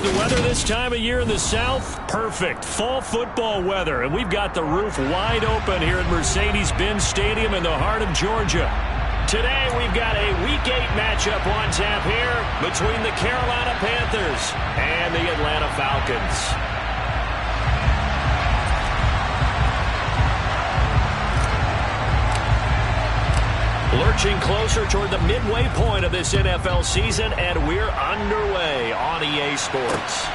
The weather this time of year in the South, perfect. Fall football weather, and we've got the roof wide open here at Mercedes-Benz Stadium in the heart of Georgia. Today we've got a Week 8 matchup on tap here between the Carolina Panthers and the Atlanta Falcons. Lurching closer toward the midway point of this NFL season, and we're underway on EA Sports.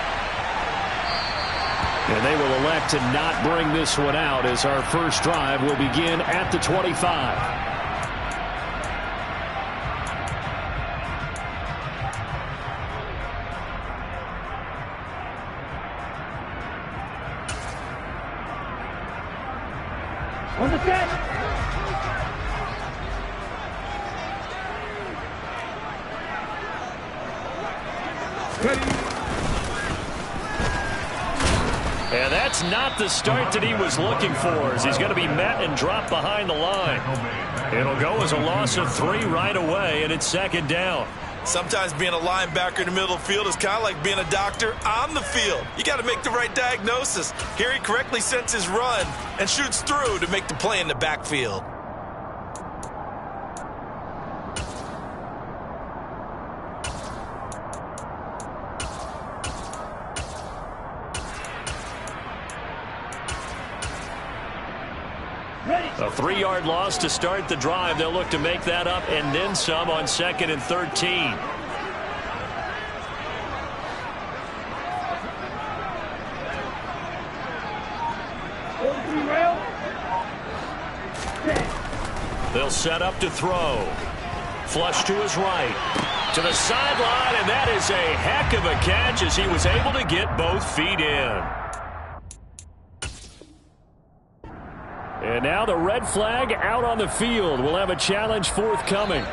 And they will elect to not bring this one out as our first drive will begin at the 25. On the set. And that's not the start that he was looking for, as he's going to be met and dropped behind the line. It'll go as a loss of 3 right away, and it's second down. Sometimes being a linebacker in the middle of the field is kind of like being a doctor on the field. You got to make the right diagnosis. Here he correctly sets his run and shoots through to make the play in the backfield. A 3-yard loss to start the drive. They'll look to make that up and then some on 2nd and 13. They'll set up to throw. Flush to his right. To the sideline, and that is a heck of a catch as he was able to get both feet in. And now the red flag out on the field. We'll have a challenge forthcoming.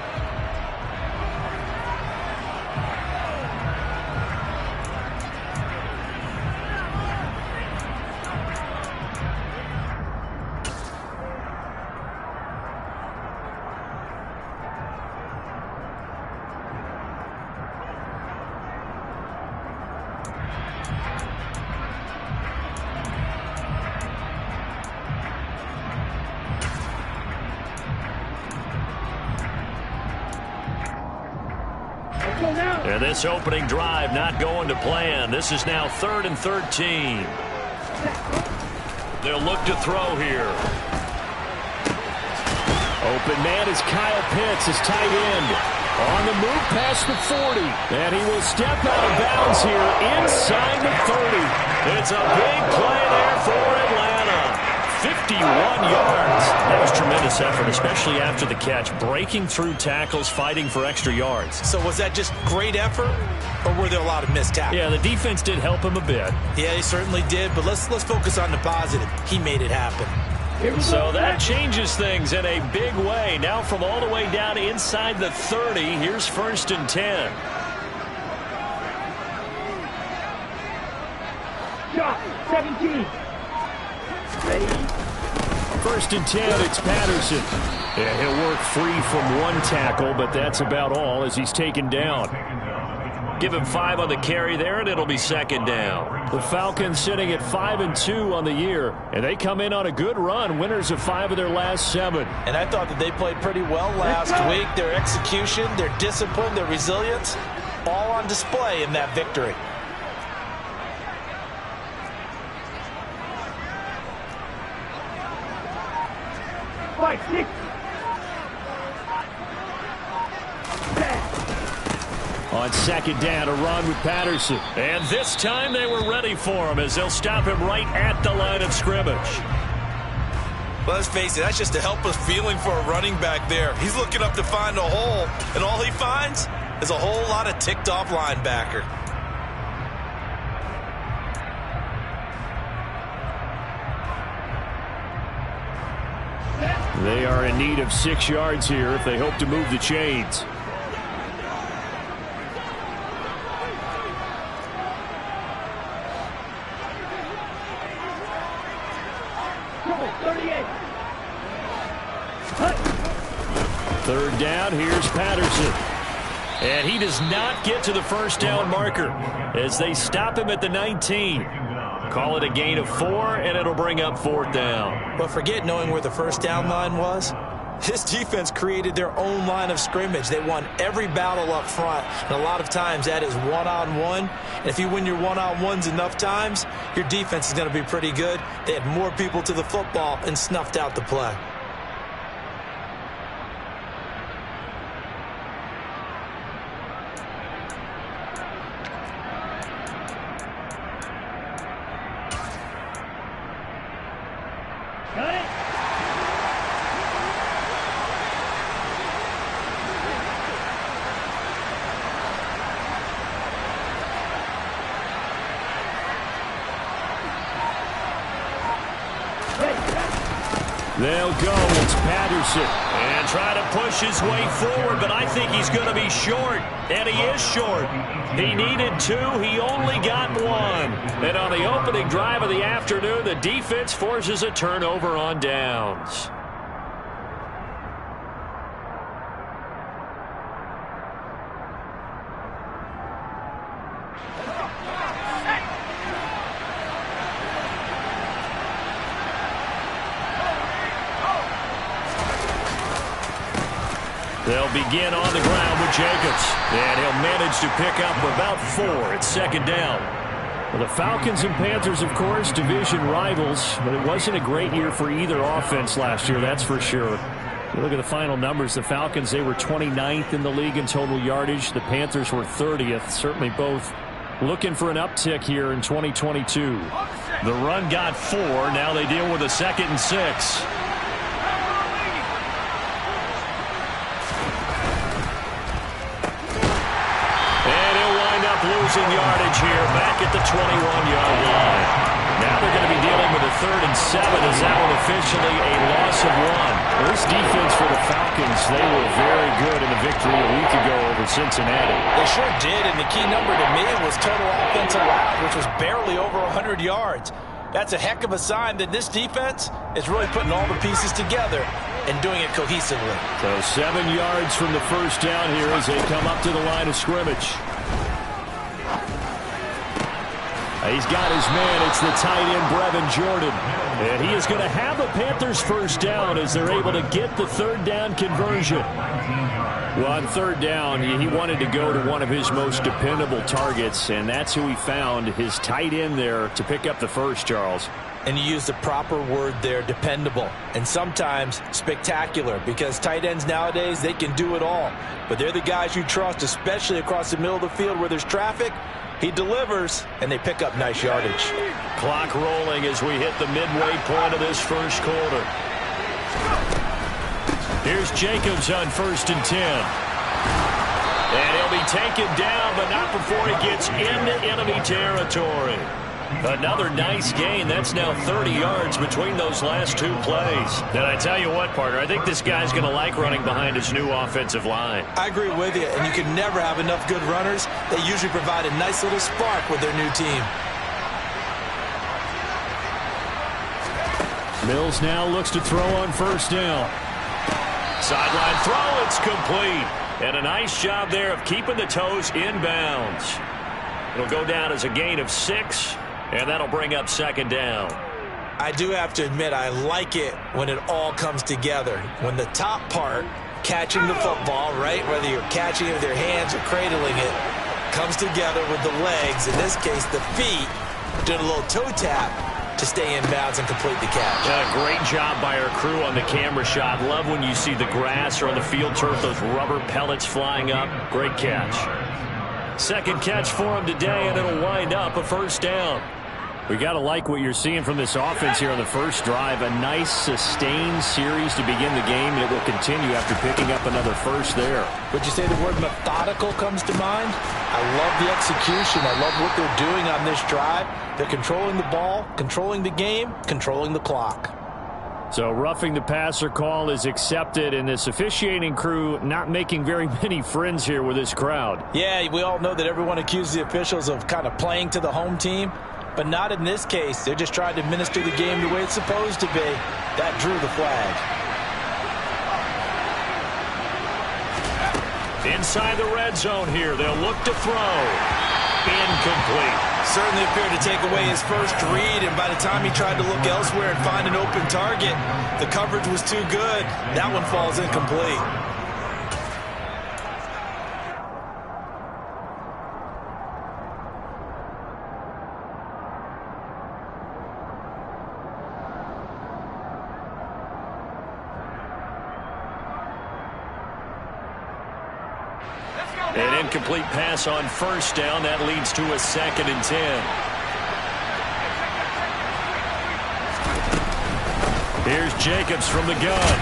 And this opening drive not going to plan. This is now 3rd and 13. They'll look to throw here. Open man is Kyle Pitts, his tight end. On the move past the 40. And he will step out of bounds here inside the 30. It's a big play there for Atlanta. 51 yards. That was tremendous effort, especially after the catch. Breaking through tackles, fighting for extra yards. So was that just great effort, or were there a lot of missed tackles? Yeah, the defense did help him a bit. Yeah, he certainly did, but let's focus on the positive. He made it happen. So that changes things in a big way. Now from all the way down inside the 30, here's 1st and 10. Shot, 17. Ready? 1st and 10, it's Patterson. Yeah, he'll work free from one tackle, but that's about all as he's taken down. Give him 5 on the carry there, and it'll be 2nd down. The Falcons sitting at 5-2 on the year, and they come in on a good run, winners of 5 of their last 7. And I thought that they played pretty well last week. Their execution, their discipline, their resilience, all on display in that victory. Fight, 6. On 2nd down, a run with Patterson. And this time they were ready for him as they'll stop him right at the line of scrimmage. Well, let's face it, that's just a helpless feeling for a running back there. He's looking up to find a hole, and all he finds is a whole lot of ticked-off linebacker. They are in need of 6 yards here if they hope to move the chains. Third down, here's Patterson. And he does not get to the first down marker as they stop him at the 19. Call it a gain of 4, and it'll bring up 4th down. But forget knowing where the first down line was. This defense created their own line of scrimmage. They won every battle up front, and a lot of times that is one-on-one. And if you win your one-on-ones enough times, your defense is going to be pretty good. They had more people to the football and snuffed out the play. They'll go. It's Patterson. And try to push his way forward, but I think he's going to be short. And he is short. He needed 2. He only got 1. And on the opening drive of the afternoon, the defense forces a turnover on downs. They'll begin on the ground with Jacobs. And he'll manage to pick up about 4. It's 2nd down. Well, the Falcons and Panthers, of course, division rivals. But it wasn't a great year for either offense last year, that's for sure. You look at the final numbers. The Falcons, they were 29th in the league in total yardage. The Panthers were 30th. Certainly both looking for an uptick here in 2022. The run got 4. Now they deal with a 2nd and 6. Losing yardage here back at the 21-yard line. Now they're going to be dealing with a 3rd and 7 as that one officially a loss of 1. Well, this defense for the Falcons, they were very good in the victory a week ago over Cincinnati. They sure did, and the key number to me was total offense allowed, which was barely over 100 yards. That's a heck of a sign that this defense is really putting all the pieces together and doing it cohesively. So 7 yards from the first down here as they come up to the line of scrimmage. He's got his man. It's the tight end, Brevin Jordan. And he is going to have a Panthers first down as they're able to get the 3rd down conversion. Well, on 3rd down, he wanted to go to one of his most dependable targets, and that's who he found, his tight end there, to pick up the first, Charles. And you use the proper word there, dependable, and sometimes spectacular, because tight ends nowadays, they can do it all. But they're the guys you trust, especially across the middle of the field where there's traffic. He delivers, and they pick up nice yardage. Clock rolling as we hit the midway point of this first quarter. Here's Jacobs on 1st and 10. And he'll be taken down, but not before he gets into enemy territory. Another nice gain. That's now 30 yards between those last 2 plays. And I tell you what, partner, I think this guy's going to like running behind his new offensive line. I agree with you, and you can never have enough good runners. They usually provide a nice little spark with their new team. Mills now looks to throw on 1st down. Sideline throw, it's complete. And a nice job there of keeping the toes inbounds. It'll go down as a gain of 6. And that'll bring up 2nd down. I do have to admit, I like it when it all comes together. When the top part, catching the football, right, whether you're catching it with your hands or cradling it, comes together with the legs, in this case the feet, doing a little toe tap to stay in bounds and complete the catch. Great job by our crew on the camera shot. Love when you see the grass or on the field turf, those rubber pellets flying up. Great catch. 2nd catch for him today, and it'll wind up a 1st down. We got to like what you're seeing from this offense here on the first drive. A nice sustained series to begin the game, and it will continue after picking up another first there. Would you say the word methodical comes to mind? I love the execution. I love what they're doing on this drive. They're controlling the ball, controlling the game, controlling the clock. So roughing the passer call is accepted, and this officiating crew not making very many friends here with this crowd. Yeah, we all know that everyone accuses the officials of kind of playing to the home team, but not in this case. They're just trying to administer the game the way it's supposed to be. That drew the flag. Inside the red zone here. They'll look to throw. Incomplete. Certainly appeared to take away his first read, and by the time he tried to look elsewhere and find an open target, the coverage was too good. That one falls incomplete. An incomplete pass on first down. That leads to a 2nd and 10. Here's Jacobs from the gun.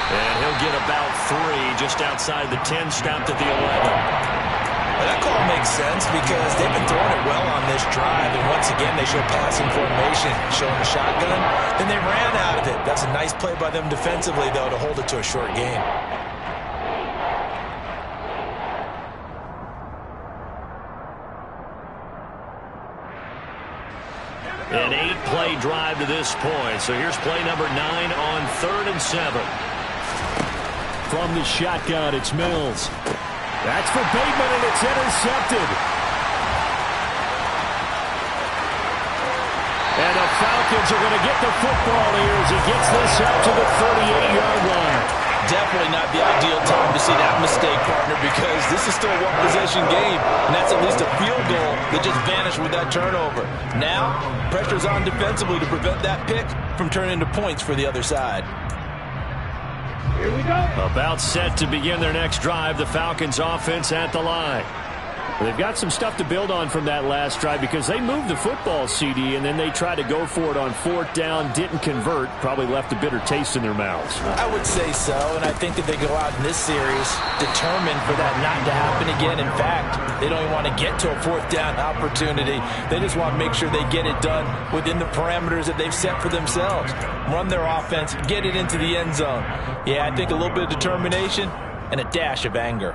And he'll get about 3 just outside the 10, stopped at the 11. Well, that call makes sense because they've been throwing it well on this drive, and once again they show passing formation, showing the shotgun. Then they ran out of it. That's a nice play by them defensively, though, to hold it to a short game. An 8-play drive to this point. So here's play number 9 on 3rd and 7. From the shotgun, it's Mills. That's for Bateman, and it's intercepted. And the Falcons are going to get the football here as he gets this up to the 38-yard line. Definitely not the ideal time to see that mistake, partner, because this is still a one-possession game, and that's at least a field goal that just vanished with that turnover. Now, pressure's on defensively to prevent that pick from turning into points for the other side. Here we go. About set to begin their next drive, the Falcons offense at the line. They've got some stuff to build on from that last drive because they moved the football, CD, and then they tried to go for it on 4th down, didn't convert, probably left a bitter taste in their mouths. I would say so, and I think that they go out in this series determined for that not to happen again. In fact, they don't even want to get to a 4th down opportunity. They just want to make sure they get it done within the parameters that they've set for themselves. Run their offense, get it into the end zone. Yeah, I think a little bit of determination and a dash of anger.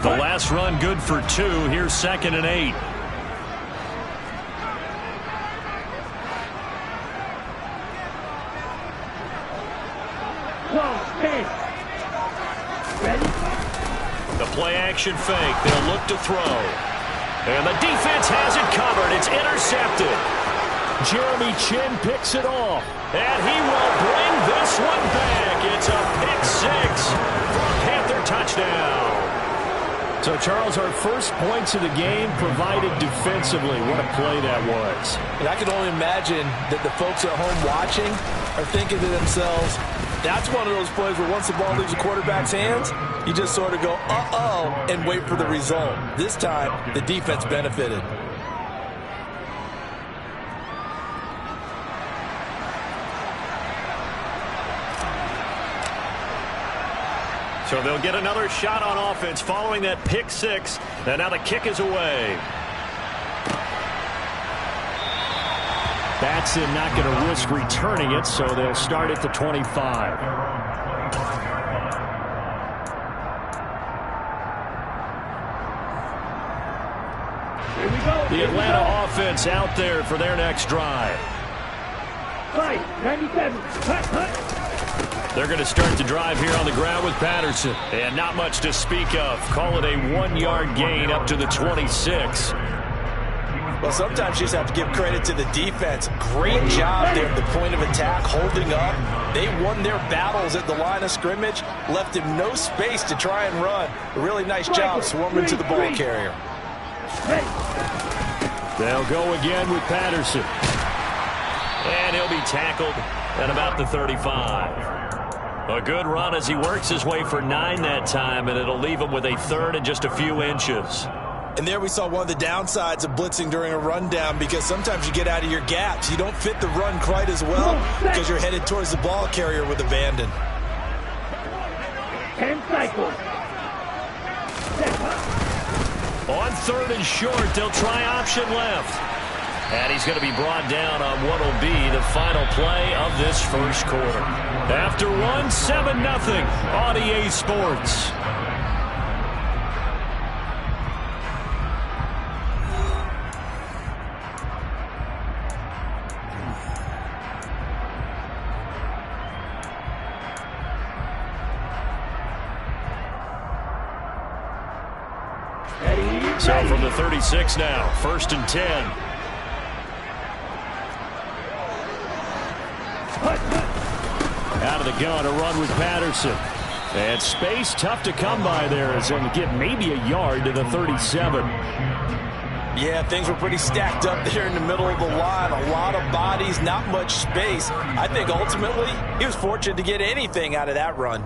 The last run good for 2. Here's 2nd and 8. Ready? The play action fake. They'll look to throw. And the defense has it covered. It's intercepted. Jeremy Chin picks it off. And he will bring this one back. It's a pick 6 for a Panther touchdown. So, Charles, our first points of the game provided defensively. What a play that was. And I can only imagine that the folks at home watching are thinking to themselves, that's one of those plays where once the ball leaves the quarterback's hands, you just sort of go, uh-oh, and wait for the result. This time, the defense benefited. So they'll get another shot on offense following that pick 6. And now the kick is away. Batson not going to risk returning it, so they'll start at the 25. Here we go. The Atlanta offense out there for their next drive. 97. Hut. They're going to start the drive here on the ground with Patterson. And not much to speak of. Call it a 1-yard gain up to the 26. Well, sometimes you just have to give credit to the defense. Great job there at the point of attack, holding up. They won their battles at the line of scrimmage, left him no space to try and run. A really nice job swarming to the ball carrier. They'll go again with Patterson. And he'll be tackled at about the 35. A good run as he works his way for 9 that time, and it'll leave him with a 3rd and just a few inches. And there we saw one of the downsides of blitzing during a rundown, because sometimes you get out of your gaps. You don't fit the run quite as well because you're headed towards the ball carrier with abandon. 10 cycles. On 3rd and short, they'll try option left. And he's going to be brought down on what will be the final play of this first quarter. After one, 7-0 on EA Sports. So from the 36 now, 1st and 10. Out of the gun, a run with Patterson. And space tough to come by there as they'll get maybe a yard to the 37. Yeah, things were pretty stacked up there in the middle of the line. A lot of bodies, not much space. I think ultimately he was fortunate to get anything out of that run.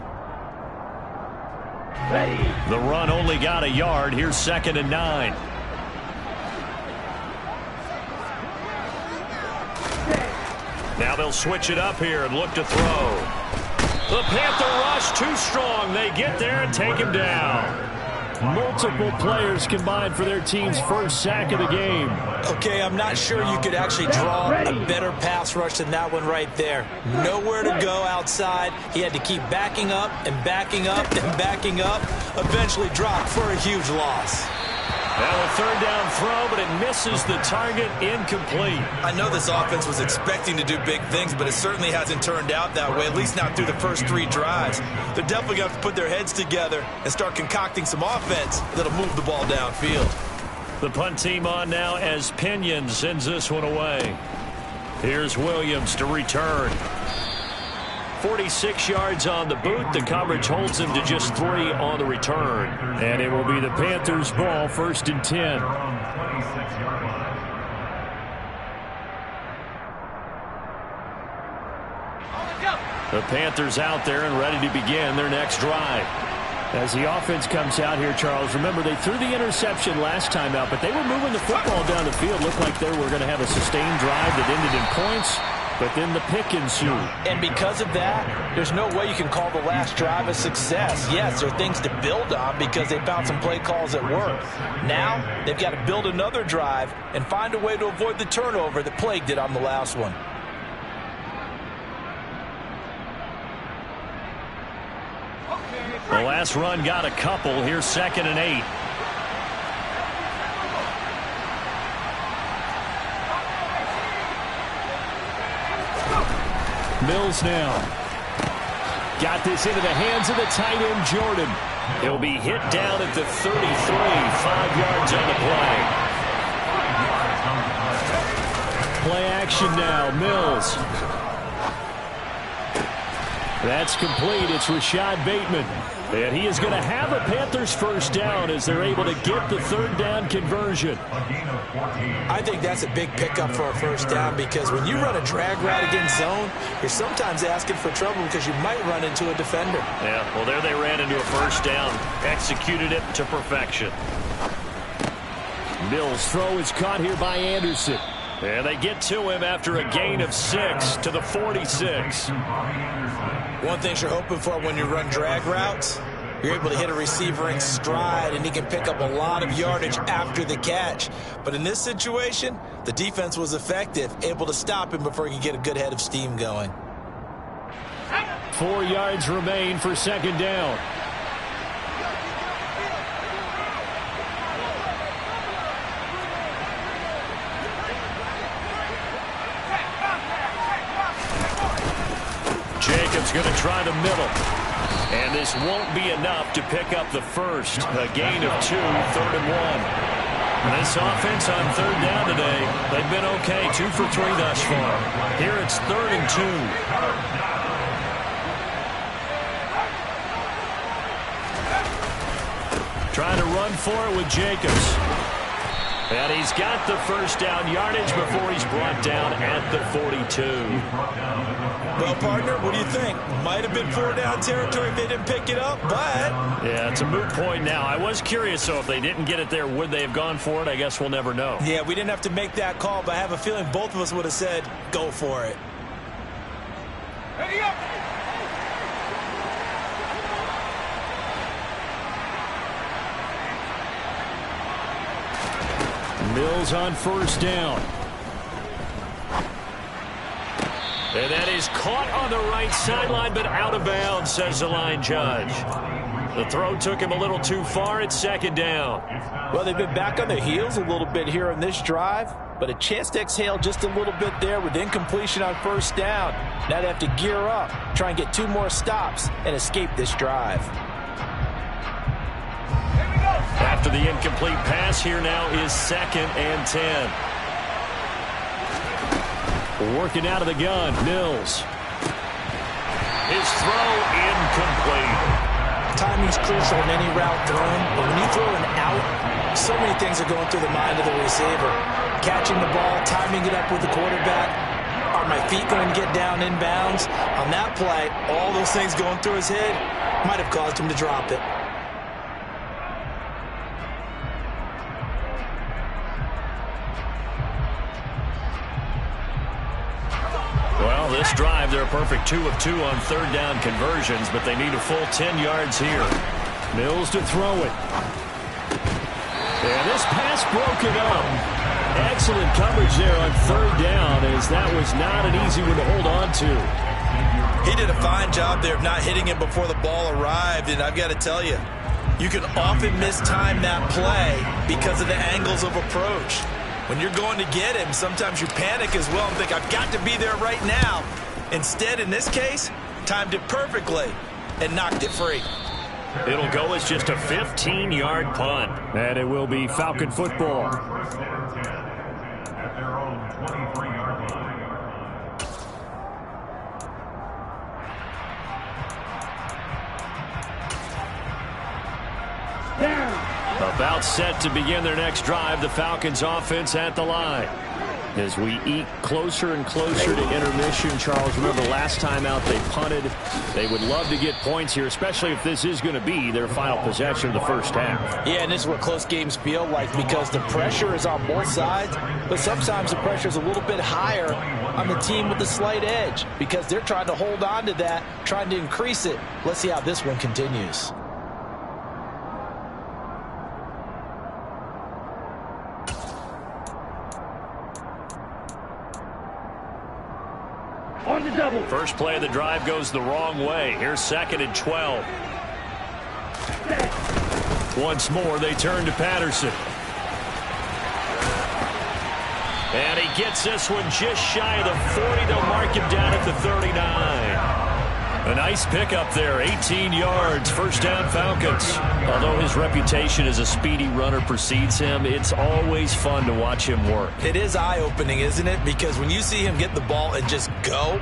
Ready. The run only got a yard. Here's 2nd and 9. Now they'll switch it up here and look to throw. The Panther rush too strong. They get there and take him down. Multiple players combined for their team's first sack of the game. Okay, I'm not sure you could actually draw a better pass rush than that one right there. Nowhere to go outside. He had to keep backing up and backing up and backing up. Eventually dropped for a huge loss. Now a 3rd down throw, but it misses the target. Incomplete. I know this offense was expecting to do big things, but it certainly hasn't turned out that way, at least not through the first 3 drives. They're definitely going to have to put their heads together and start concocting some offense that'll move the ball downfield. The punt team on now as Pinion sends this one away. Here's Williams to return. 46 yards on the boot. The coverage holds him to just 3 on the return. And it will be the Panthers' ball, 1st and 10. The Panthers out there and ready to begin their next drive. As the offense comes out here, Charles, remember they threw the interception last time out, but they were moving the football down the field. Looked like they were going to have a sustained drive that ended in points. But then the pick ensued. And because of that, there's no way you can call the last drive a success. Yes, there are things to build on because they found some play calls that work. Now, they've got to build another drive and find a way to avoid the turnover that plagued it on the last one. The last run got a couple. Here's 2nd and 8. Mills now. Got this into the hands of the tight end, Jordan. He'll be hit down at the 33, 5 yards on the play. Play action now, Mills. That's complete. It's Rashad Bateman. And he is going to have a Panthers first down as they're able to get the 3rd down conversion. I think that's a big pickup for a first down because when you run a drag route against zone, you're sometimes asking for trouble because you might run into a defender. Yeah, well, there they ran into a first down. Executed it to perfection. Mills' throw is caught here by Anderson. And they get to him after a gain of 6 to the 46. One thing you're hoping for when you run drag routes, you're able to hit a receiver in stride, and he can pick up a lot of yardage after the catch. But in this situation, the defense was effective, able to stop him before he could get a good head of steam going. 4 yards remain for 2nd down. Jacobs going to try the middle. And this won't be enough to pick up the first. A gain of 2, 3rd and 1. This offense on 3rd down today, they've been okay. 2 for 3 thus far. Here it's 3rd and 2. Trying to run for it with Jacobs. And he's got the first down yardage before he's brought down at the 42. Well, partner, what do you think? Might have been 4 down territory if they didn't pick it up, but... Yeah, it's a moot point now. I was curious, so if they didn't get it there, would they have gone for it? I guess we'll never know. Yeah, we didn't have to make that call, but I have a feeling both of us would have said, go for it. Ready up! Mills on first down. And that is caught on the right sideline, but out of bounds, says the line judge. The throw took him a little too far. It's 2nd down. Well, they've been back on their heels a little bit here in this drive, but a chance to exhale just a little bit there with incompletion on first down. Now they have to gear up, try and get 2 more stops, and escape this drive. after the incomplete pass. Here now is 2nd and 10. Working out of the gun, Mills. His throw incomplete. Timing's crucial in any route thrown, but when you throw an out, so many things are going through the mind of the receiver. Catching the ball, timing it up with the quarterback. Are my feet going to get down in bounds? On that play, all those things going through his head might have caused him to drop it. Well, this drive, they're a perfect 2 of 2 on 3rd down conversions, but they need a full 10 yards here. Mills to throw it. And this pass broken up. Excellent coverage there on 3rd down, as that was not an easy one to hold on to. He did a fine job there of not hitting it before the ball arrived, and I've got to tell you, you can often mistime that play because of the angles of approach. When you're going to get him, sometimes you panic as well and think, I've got to be there right now. Instead, in this case, timed it perfectly and knocked it free. It'll go as just a 15-yard punt. And it will be Falcon football. At their own 23-yard line. About set to begin their next drive, the Falcons offense at the line. As we eke closer and closer to intermission, Charles, remember last time out they punted. They would love to get points here, especially if this is going to be their final possession of the first half. Yeah, and this is what close games feel like because the pressure is on both sides, but sometimes the pressure is a little bit higher on the team with the slight edge because they're trying to hold on to that, trying to increase it. Let's see how this one continues. On the double. First play of the drive goes the wrong way. Here's 2nd and 12. Once more, they turn to Patterson. And he gets this one just shy of the 40. They'll mark him down at the 39. A nice pickup there, 18 yards, first down Falcons. Although his reputation as a speedy runner precedes him, it's always fun to watch him work. It is eye-opening, isn't it? Because when you see him get the ball and just go,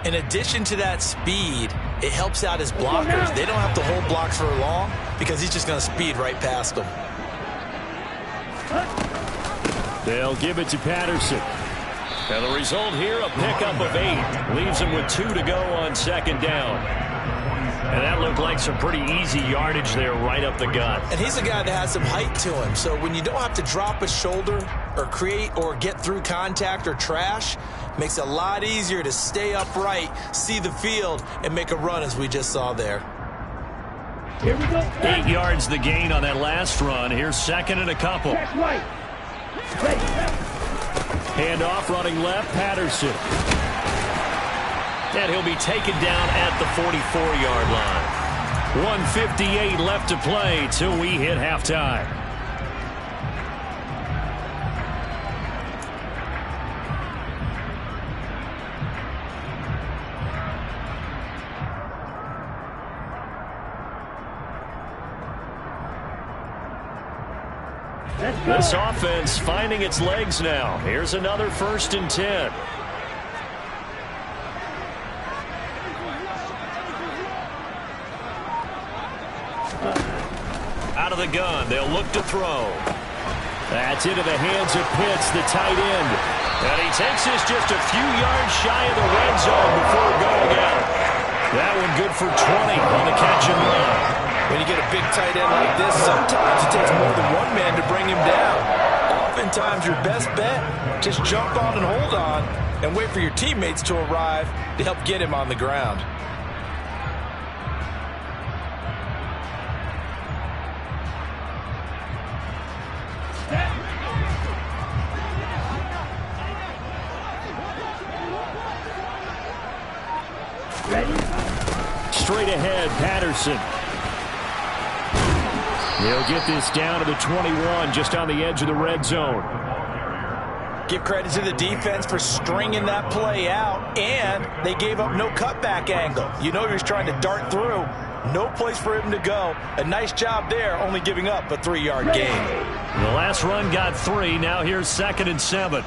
in addition to that speed, it helps out his blockers. They don't have to hold blocks for long because he's just going to speed right past them. They'll give it to Patterson. And the result here, a pickup of 8. Leaves him with 2 to go on 2nd down. And that looked like some pretty easy yardage there right up the gut. And he's a guy that has some height to him. So when you don't have to drop a shoulder or create or get through contact or trash, makes it a lot easier to stay upright, see the field, and make a run as we just saw there. Here we go. 8 yards the gain on that last run. Here's 2nd and a couple. That's right. Handoff running left, Patterson. And he'll be taken down at the 44-yard line. 1:58 left to play till we hit halftime. This offense finding its legs now. Here's another 1st and 10. Out of the gun, they'll look to throw. That's into the hands of Pitts, the tight end. And he takes this just a few yards shy of the red zone before going out. That one good for 20 on the catch and run. When you get a big tight end like this, sometimes it takes more than one man to bring him down. Oftentimes, your best bet, just jump on and hold on and wait for your teammates to arrive to help get him on the ground. Straight ahead, Patterson. He'll get this down to the 21, just on the edge of the red zone. Give credit to the defense for stringing that play out, and they gave up no cutback angle. You know he was trying to dart through. No place for him to go. A nice job there, only giving up a 3-yard gain. The last run got 3. Now here's 2nd and 7.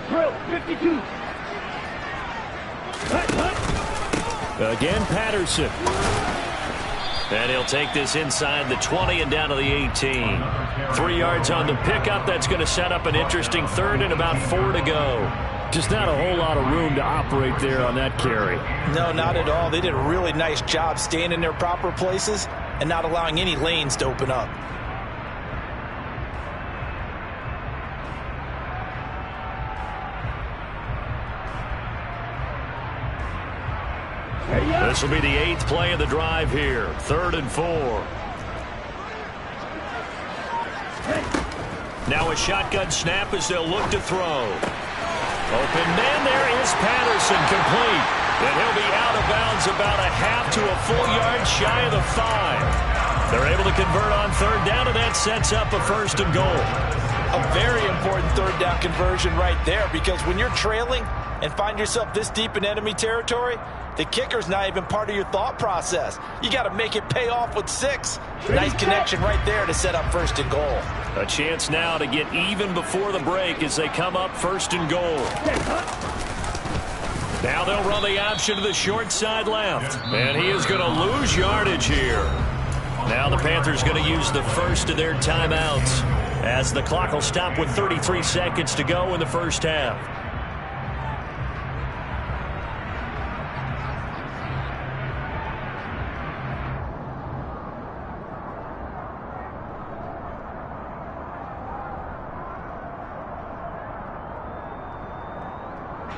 Drill 52. Again, Patterson. And he'll take this inside the 20 and down to the 18. 3 yards on the pickup. That's going to set up an interesting 3rd and about 4 to go. Just not a whole lot of room to operate there on that carry. No, not at all. They did a really nice job staying in their proper places and not allowing any lanes to open up. This will be the 8th play of the drive here. 3rd and 4. Now a shotgun snap as they'll look to throw. Open man, there is Patterson, complete. And he'll be out of bounds about a half to a full yard shy of the 5. They're able to convert on 3rd down, and that sets up a 1st and goal. A very important 3rd down conversion right there, because when you're trailing and find yourself this deep in enemy territory, the kicker's not even part of your thought process. You got to make it pay off with 6. Nice connection right there to set up 1st and goal. A chance now to get even before the break as they come up 1st and goal. Now they'll run the option to the short side left. And he is going to lose yardage here. Now the Panthers going to use the 1st of their timeouts as the clock will stop with 33 seconds to go in the 1st half.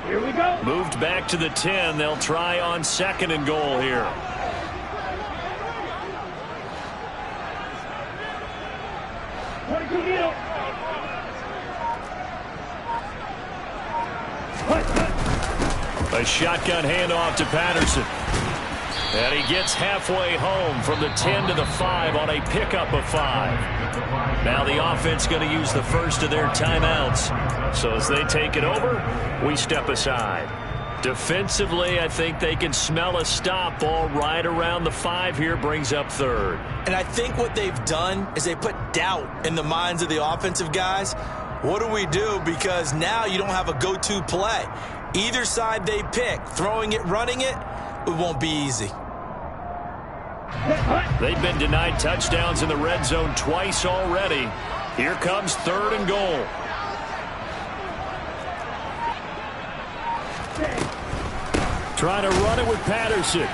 Here we go. Moved back to the 10. They'll try on 2nd and goal here. A shotgun handoff to Patterson. And he gets halfway home from the 10 to the 5 on a pickup of 5. Now the offense going to use the 1st of their timeouts. So as they take it over, we step aside. Defensively, I think they can smell a stop ball right around the 5 here, brings up 3rd. And I think what they've done is they put doubt in the minds of the offensive guys. What do we do? Because now you don't have a go-to play. Either side they pick, throwing it, running it, it won't be easy. They've been denied touchdowns in the red zone twice already. Here comes 3rd and goal. Trying to run it with Patterson.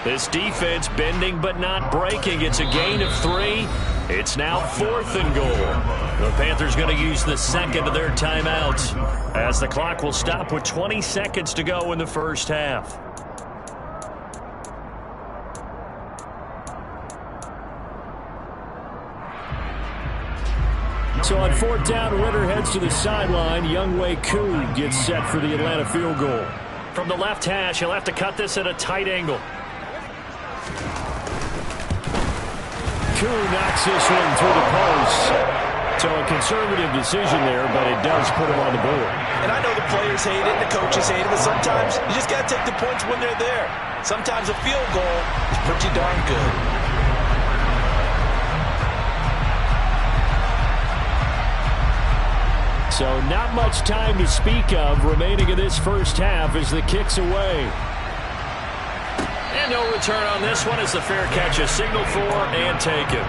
This defense bending but not breaking. It's a gain of 3. It's now 4th and goal. The Panthers going to use the 2nd of their timeouts as the clock will stop with 20 seconds to go in the 1st half. So on 4th down, Ritter heads to the sideline. Younghoe Koo gets set for the Atlanta field goal. From the left hash, he'll have to cut this at a tight angle. Koo knocks this one through the post. So a conservative decision there, but it does put him on the board. And I know the players hate it, the coaches hate it, but sometimes you just got to take the points when they're there. Sometimes a field goal is pretty darn good. So not much time to speak of remaining in this 1st half as the kick's away. And no return on this one as the fair catch is signaled for and taken.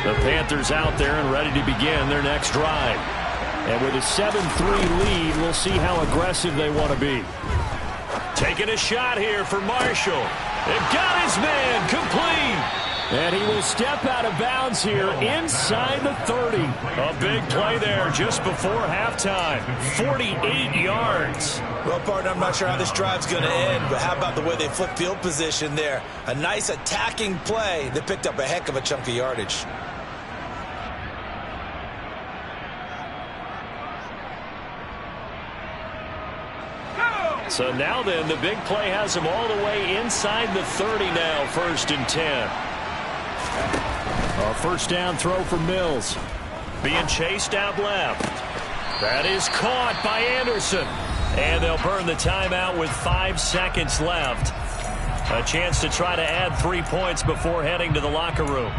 The Panthers out there and ready to begin their next drive. And with a 7-3 lead, we'll see how aggressive they want to be. Taking a shot here for Marshall. They've got his man complete. And he will step out of bounds here inside the 30. A big play there just before halftime. 48 yards. Well, partner, I'm not sure how this drive's going to end, but how about the way they flip field position there? A nice attacking play that picked up a heck of a chunk of yardage. So now then, the big play has him all the way inside the 30 now, 1st and 10. A first down throw for Mills. Being chased out left. That is caught by Anderson. And they'll burn the timeout with 5 seconds left. A chance to try to add 3 points before heading to the locker room.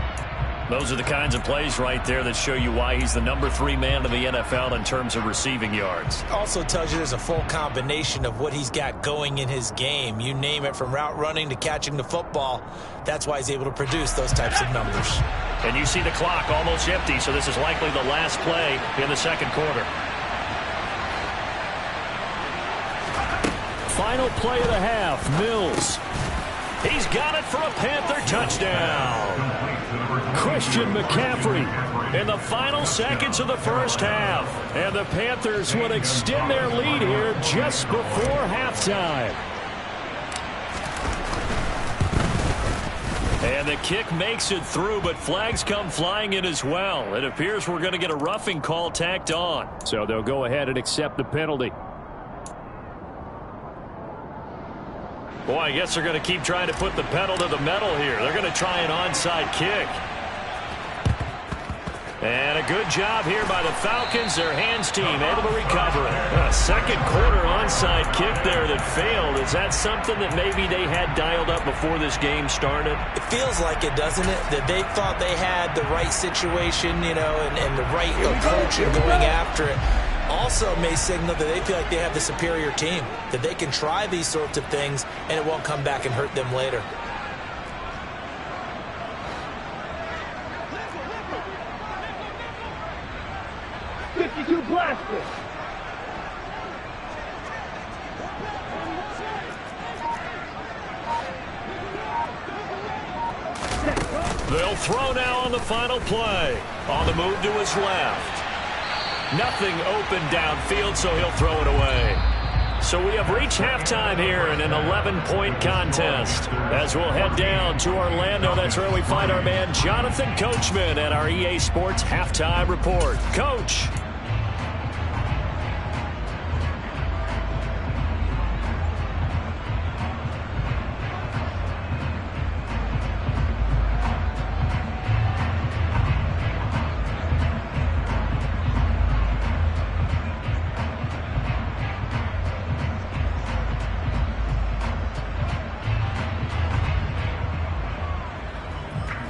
Those are the kinds of plays right there that show you why he's the number 3 man in the NFL in terms of receiving yards. Also tells you there's a full combination of what he's got going in his game. You name it, from route running to catching the football. That's why he's able to produce those types of numbers. And you see the clock almost empty, so this is likely the last play in the second quarter. Final play of the half, Mills. He's got it for a Panther touchdown. Christian McCaffrey in the final seconds of the first half. And the Panthers would extend their lead here just before halftime. And the kick makes it through, but flags come flying in as well. It appears we're going to get a roughing call tacked on. So they'll go ahead and accept the penalty. Boy, I guess they're going to keep trying to put the pedal to the metal here. They're going to try an onside kick. And a good job here by the Falcons. Their hands team able to recover it. A second quarter onside kick there that failed. Is that something that maybe they had dialed up before this game started? It feels like it, doesn't it? That they thought they had the right situation, you know, and the right approach in going after it. Also may signal that they feel like they have the superior team, that they can try these sorts of things and it won't come back and hurt them later. Blaster. They'll throw now on the final play. On the move to his left. Nothing open downfield, so he'll throw it away. So we have reached halftime here in an 11-point contest. As we'll head down to Orlando, that's where we find our man Jonathan Coachman at our EA Sports Halftime Report. Coach.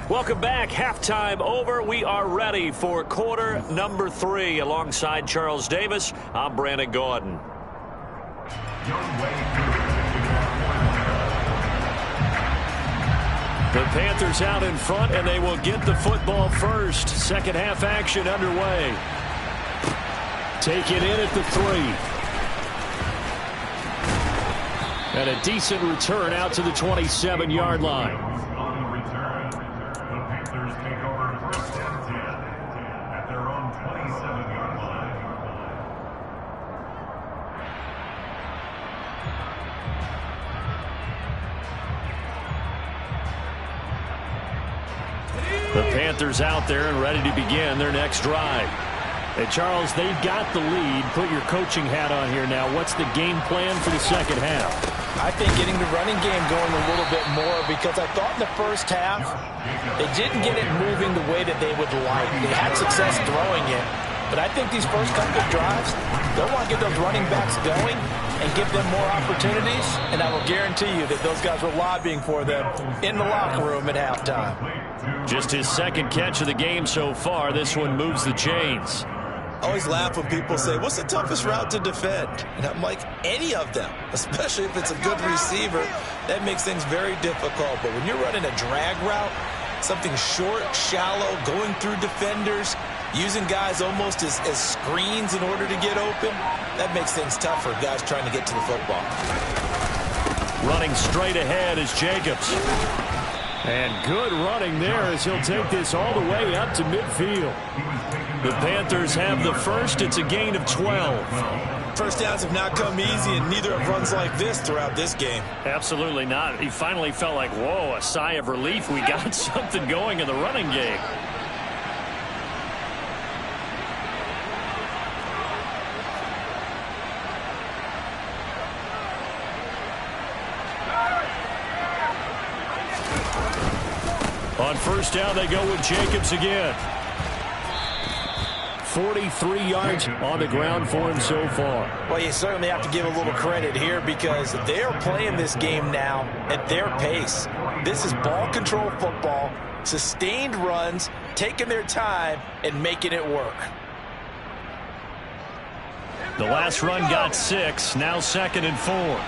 Welcome back. Halftime over. We are ready for quarter number 3. Alongside Charles Davis, I'm Brandon Gordon. The Panthers out in front, and they will get the football first. Second half action underway. Take it in at the 3. And a decent return out to the 27-yard line. The Panthers out there and ready to begin their next drive. Hey, Charles, they've got the lead. Put your coaching hat on here now. What's the game plan for the second half? I think getting the running game going a little bit more, because I thought in the first half they didn't get it moving the way that they would like. They had success throwing it, but I think these first couple of drives, they'll want to get those running backs going and give them more opportunities, and I will guarantee you that those guys were lobbying for them in the locker room at halftime. Just his second catch of the game so far. This one moves the chains. I always laugh when people say, what's the toughest route to defend? And I'm like, any of them, especially if it's a good receiver. That makes things very difficult. But when you're running a drag route, something short, shallow, going through defenders, using guys almost as screens in order to get open, that makes things tough for guys trying to get to the football. Running straight ahead is Jacobs. And good running there as he'll take this all the way up to midfield. The Panthers have the first. It's a gain of 12. First downs have not come easy, and neither have runs like this throughout this game. Absolutely not. He finally felt like, whoa, a sigh of relief. We got something going in the running game. On first down, they go with Jacobs again. 43 yards on the ground for him so far. Well, you certainly have to give a little credit here because they're playing this game now at their pace. This is ball control football, sustained runs, taking their time, and making it work. The last run got 6, now 2nd and 4.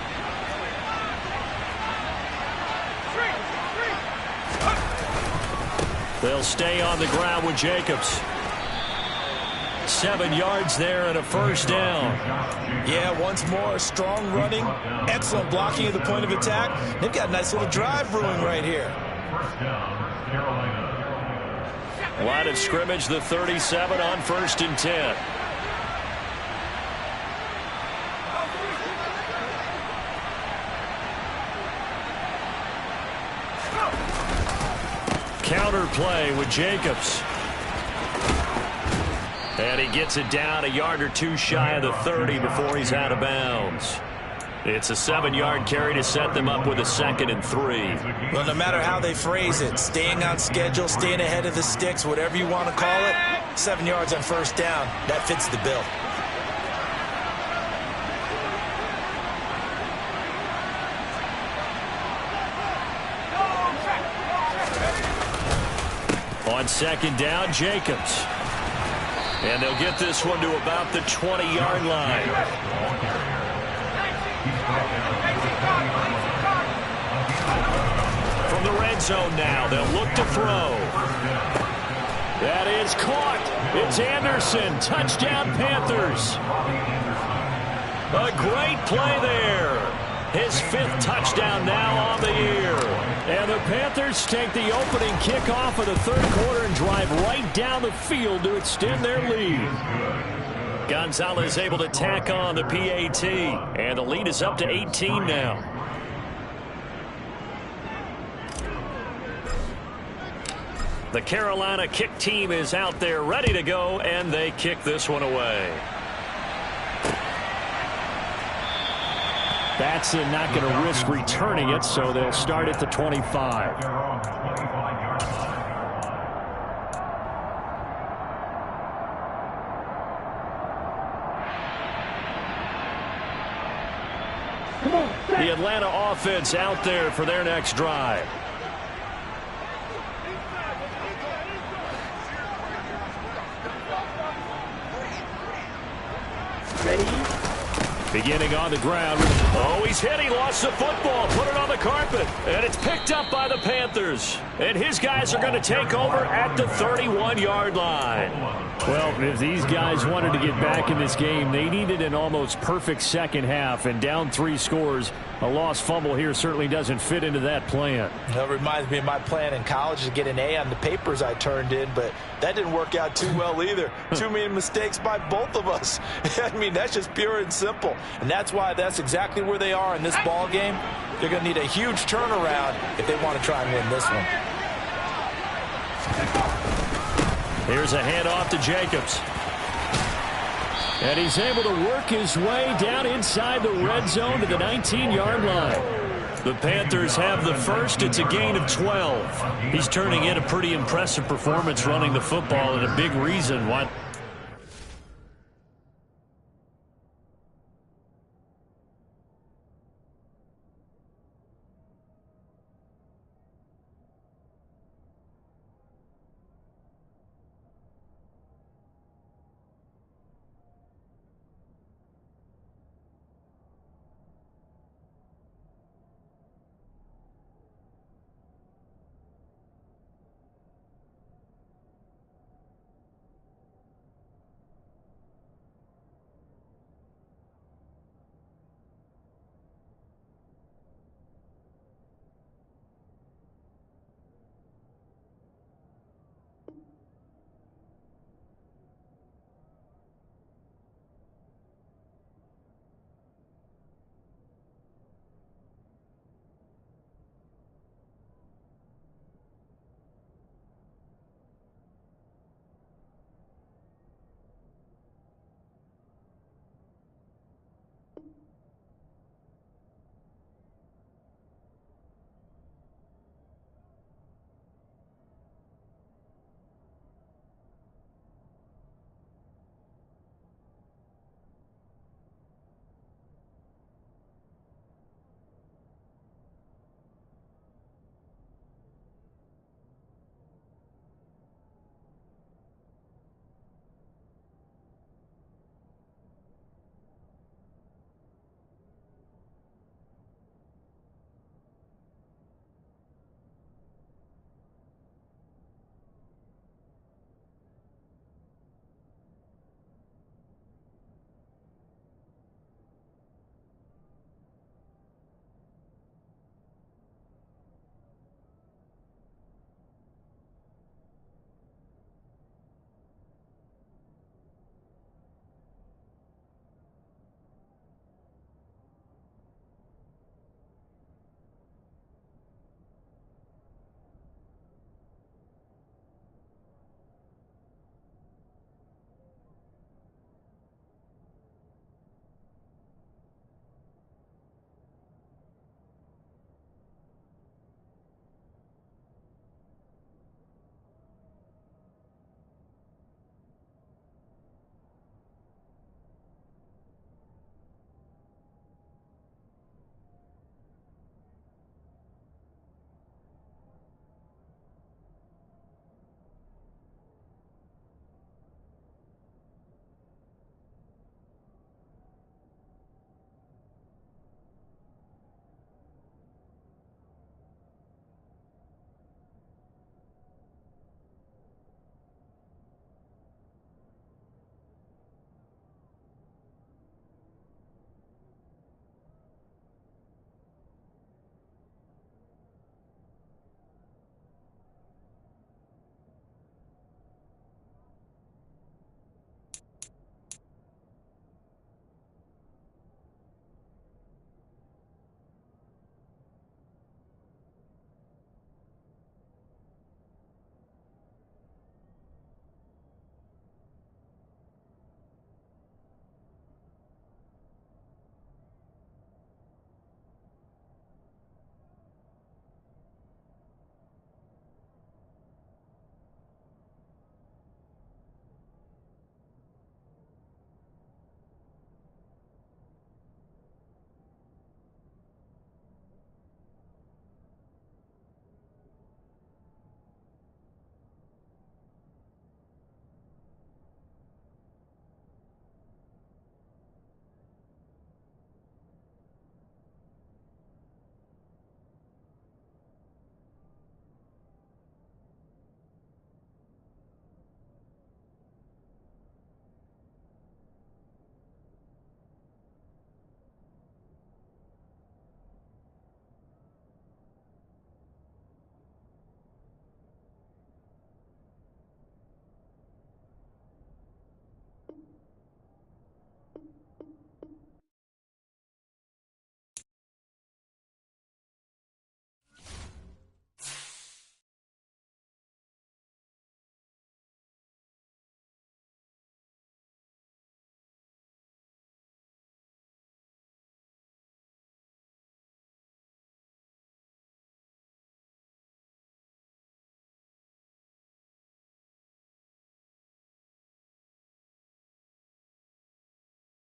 They'll stay on the ground with Jacobs. 7 yards there and a first down. Yeah, once more, strong running, excellent blocking at the point of attack. They've got a nice little drive brewing right here. Line of scrimmage, the 37 on 1st and 10. Counter play with Jacobs. And he gets it down a yard or two shy of the 30 before he's out of bounds. It's a 7-yard carry to set them up with a 2nd and 3. Well, no matter how they phrase it, staying on schedule, staying ahead of the sticks, whatever you want to call it, 7 yards on first down, that fits the bill. On 2nd down, Jacobs. And they'll get this one to about the 20-yard line. From the red zone now, they'll look to throw. That is caught. It's Anderson. Touchdown, Panthers. A great play there. His 5th touchdown now on the year. And the Panthers take the opening kickoff of the 3rd quarter and drive right down the field to extend their lead. Gonzalez able to tack on the PAT. And the lead is up to 18 now. The Carolina kick team is out there ready to go, and they kick this one away. Batson not going to risk returning it, so they'll start at the 25. The Atlanta offense out there for their next drive. Beginning on the ground. Oh, he's hit. He lost the football. Put it on the carpet. And it's picked up by the Panthers. And his guys are going to take over at the 31-yard line. Well, if these guys wanted to get back in this game, they needed an almost perfect second half. And down 3 scores, a lost fumble here certainly doesn't fit into that plan. That reminds me of my plan in college to get an A on the papers I turned in, but that didn't work out too well either. Too many mistakes by both of us. I mean, that's just pure and simple. And that's why that's exactly where they are in this ball game. They're going to need a huge turnaround if they want to try and win this one. Here's a handoff to Jacobs. And he's able to work his way down inside the red zone to the 19-yard line. The Panthers have the first. It's a gain of 12. He's turning in a pretty impressive performance running the football, and a big reason why